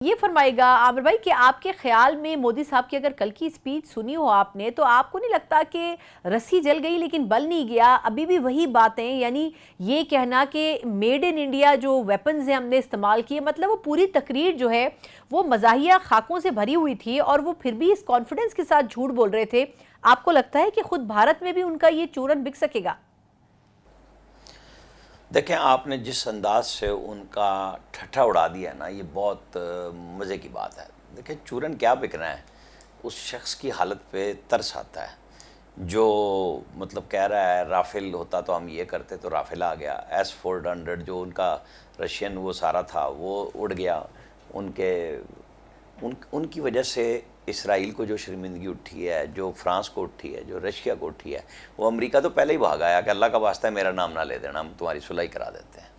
ये फरमाएगा आमिर भाई कि आपके ख्याल में मोदी साहब की अगर कल की स्पीच सुनी हो आपने तो आपको नहीं लगता कि रस्सी जल गई लेकिन बल नहीं गया, अभी भी वही बातें, यानी ये कहना कि मेड इन इंडिया जो वेपन्स हैं हमने इस्तेमाल किए, मतलब वो पूरी तकरीर जो है वो मज़ाहिया खाकों से भरी हुई थी और वो फिर भी इस कॉन्फिडेंस के साथ झूठ बोल रहे थे। आपको लगता है कि खुद भारत में भी उनका ये चूरन बिक सकेगा? देखें, आपने जिस अंदाज से उनका ठट्ठा उड़ा दिया ना, ये बहुत मज़े की बात है। देखें, चूरन क्या बिकना है, उस शख्स की हालत पे तरस आता है जो मतलब कह रहा है राफेल होता तो हम ये करते, तो राफेल आ गया। S-400 जो उनका रशियन वो सारा था वो उड़ गया। उनकी वजह से इसराइल को जो शर्मिंदगी उठी है, जो फ्रांस को उठी है, जो रशिया को उठी है, वो अमेरिका तो पहले ही भाग आया कि अल्लाह का वास्ता है मेरा नाम ना ले देना, हम तुम्हारी सुलह करा देते हैं,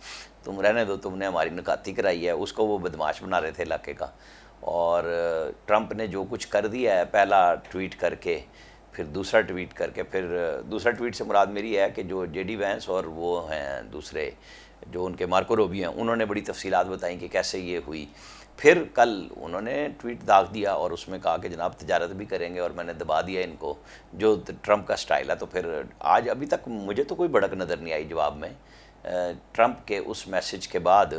तुम रहने दो, तुमने हमारी निकाती कराई है। उसको वो बदमाश बना रहे थे इलाके का। और ट्रंप ने जो कुछ कर दिया है, पहला ट्वीट करके, फिर दूसरा ट्वीट करके, फिर दूसरा ट्वीट से मुराद मेरी है कि जो JD वैंस और वो हैं दूसरे जो उनके मार्को रूबियो हैं, उन्होंने बड़ी तफसीलात बताई कि कैसे ये हुई। फिर कल उन्होंने ट्वीट दाग दिया और उसमें कहा कि जनाब तिजारत भी करेंगे और मैंने दबा दिया इनको, जो ट्रंप का स्टाइल है। तो फिर आज अभी तक मुझे तो कोई भड़क नज़र नहीं आई जवाब में ट्रंप के उस मैसेज के बाद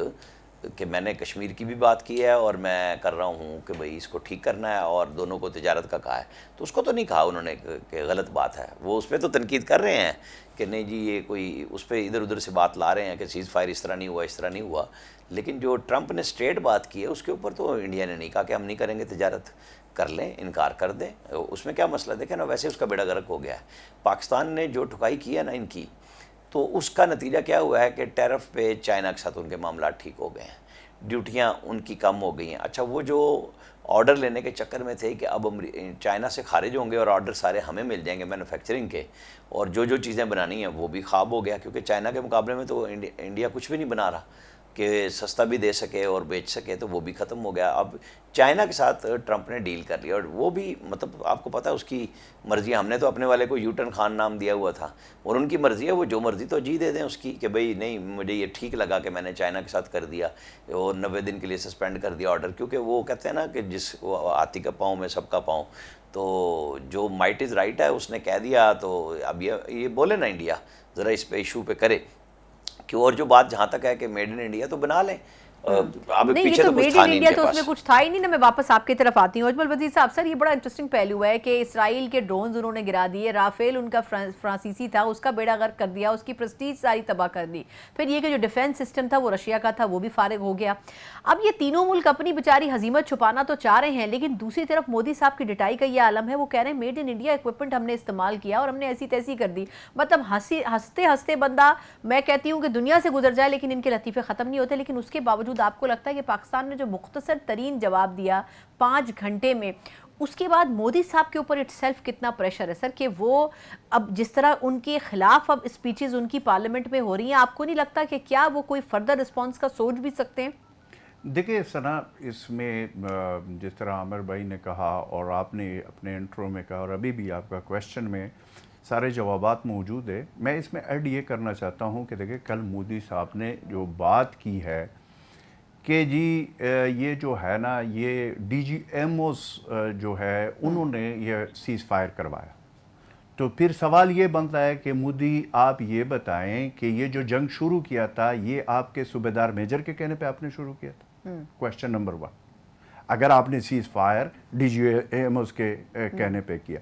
कि मैंने कश्मीर की भी बात की है और मैं कर रहा हूँ कि भाई इसको ठीक करना है और दोनों को तिजारत का कहा है। तो उसको तो नहीं कहा उन्होंने कि गलत बात है, वो उस पर तो तनकीद कर रहे हैं कि नहीं जी ये कोई उस पर इधर उधर से बात ला रहे हैं कि सीज़ फायर इस तरह नहीं हुआ, इस तरह नहीं हुआ। लेकिन जो ट्रंप ने स्ट्रेट बात की है उसके ऊपर तो इंडिया ने नहीं कहा कि हम नहीं करेंगे तिजारत, कर लें, इनकार कर दें, उसमें क्या मसला। देखें ना, वैसे उसका बेड़ा गर्क हो गया है। पाकिस्तान ने जो ठुकाई की है ना इनकी, तो उसका नतीजा क्या हुआ है कि टैरिफ पे चाइना के साथ उनके मामला ठीक हो गए हैं, ड्यूटियाँ उनकी कम हो गई हैं। अच्छा, वो जो ऑर्डर लेने के चक्कर में थे कि अब चाइना से खारिज होंगे और ऑर्डर सारे हमें मिल जाएंगे मैन्युफैक्चरिंग के, और जो जो चीज़ें बनानी हैं वो भी ख्वाब हो गया, क्योंकि चाइना के मुकाबले में तो इंडिया कुछ भी नहीं बना रहा कि सस्ता भी दे सके और बेच सके, तो वो भी ख़त्म हो गया। अब चाइना के साथ ट्रंप ने डील कर लिया और वो भी मतलब आपको पता है उसकी मर्ज़ी। हमने तो अपने वाले को यूटन खान नाम दिया हुआ था और उनकी मर्ज़ी है, वो जो मर्ज़ी तो जी दे दें उसकी कि भाई नहीं मुझे ये ठीक लगा कि मैंने चाइना के साथ कर दिया और 90 दिन के लिए सस्पेंड कर दिया ऑर्डर। क्योंकि वो कहते हैं ना कि जिस हाथी का पाँव में सबका पाँव, तो जो माइट इज़ राइट है उसने कह दिया। तो अब ये बोले ना इंडिया ज़रा इस पे इशू पे करे कि, और जो बात जहाँ तक है कि मेड इन इंडिया तो बना लें। अब नहीं, ये पीछे तो तो कुछ मेड था इन नहीं इंडिया इनके तो उसमें पास। कुछ था ही नहीं ना। मैं वापस आपकी तरफ आती हूँ अजमल वजीर साहब। सर, ये बड़ा इंटरेस्टिंग पहलू है कि इसराइल के ड्रोन्स उन्होंने गिरा दिए, राफेल उनका फ्रांसीसी था उसका बेड़ा गर्क कर दिया, उसकी प्रेस्टीज सारी तबाह कर दी। फिर ये कि जो डिफेंस सिस्टम था वो रशिया का था वो भी फारिग हो गया। अब ये तीनों मुल्क अपनी बेचारी हजीमत छुपाना तो चाह रहे हैं, लेकिन दूसरी तरफ मोदी साहब की डिटाई का ये आलम है, वो कह रहे हैं मेड इन इंडिया इक्विपमेंट हमने इस्तेमाल किया और हमने ऐसी तैसी कर दी। मतलब हंसते हंसते बंदा, मैं कहती हूँ कि दुनिया से गुजर जाए, लेकिन इनके लतीफ़े ख़त्म नहीं होते। लेकिन उसके बावजूद आपको लगता है कि पाकिस्तान ने जो मुख्तसर तरीन जवाब दिया 5 घंटे में, उसके बाद मोदी साहब के ऊपर इटसेल्फ कितना प्रेशर है सर कि वो अब जिस तरह उनके खिलाफ अब स्पीचेस उनकी पार्लियामेंट में हो रही हैं, आपको नहीं लगता कि क्या वो कोई फर्दर रिस्पॉन्स का सोच भी सकते हैं? देखिए सना, इसमें जिस तरह आमिर भाई ने कहा और आपने अपने इंट्रो में कहा और अभी भी आपका क्वेश्चन में सारे जवाबात मौजूद है। मैं इसमें ऐड ये करना चाहता हूँ कि देखिए कल मोदी साहब ने जो बात की है कि जी ये जो है ना, ये DGMOs जो है उन्होंने ये सीज़ फायर करवाया। तो फिर सवाल ये बनता है कि मोदी आप ये बताएं कि ये जो जंग शुरू किया था ये आपके सूबेदार मेजर के कहने पे आपने शुरू किया था? Question number 1। अगर आपने सीज़ फायर DGMOs के कहने पे किया,